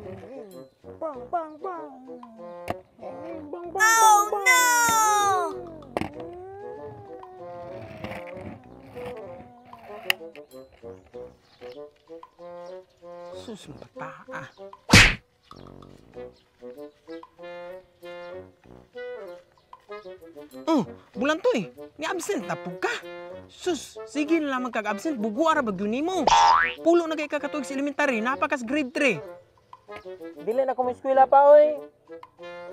Bang, bang, bang. Bang, bang, Oh bang, no! Sus, bata ah. Oh, bulan to eh. Ni absent na po ka. Sus, sige na lang magkag-absent. Bugo ara bagyo nimo. Pulo na kay kakatuig sa elementary, napakas grade 3. Dili na ko mo eskwela pa oy.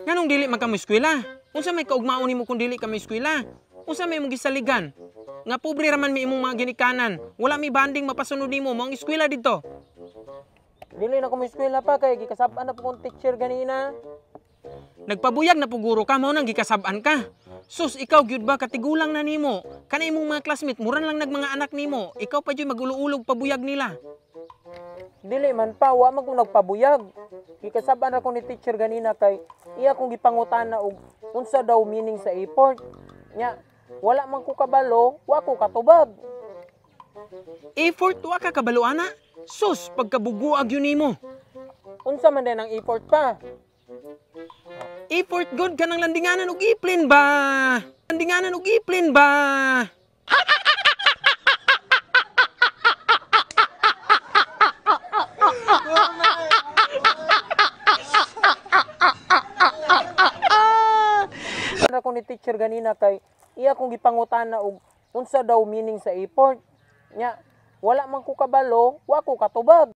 Nganong dili man ka mo eskwela? Unsa may kaugmaon nimo kung dili ka mo eskwela? Unsa may imong gisaligan? Nga pobre raman mi imong mga ginikanan. Wala mi banding mapasunod nimo mo ang eskwela dito. Dili na ko mo eskwela pa kay gikasab-an na po kong teacher ganina. Nagpabuyag na puguro ka mo nang gikasab-an ka. Sus, ikaw gyud ba katigulang na nimo? Kana imong mga classmate muran lang nag mga anak nimo. Ikaw pa jud magulo-ulog pabuyag nila. Dili man pa wa man ko nagpabuyag. Gikasab-an ako ni teacher ganina kay iya kong gipangutana og unsa daw meaning sa effort. Nya wala man ko kabalo, wa ko katubag. Effort wa ka kabalo ana? Sus, pagkabuguag yun nimo. Unsa man din ang effort pa? Effort good ka ng landinganan og iplin ba? Landinganan og iplin ba? Ako ni teacher ganina kay iya kong gipangutana og unsa daw meaning sa effort. Nya wala man ko kabalo, wa ko katubag.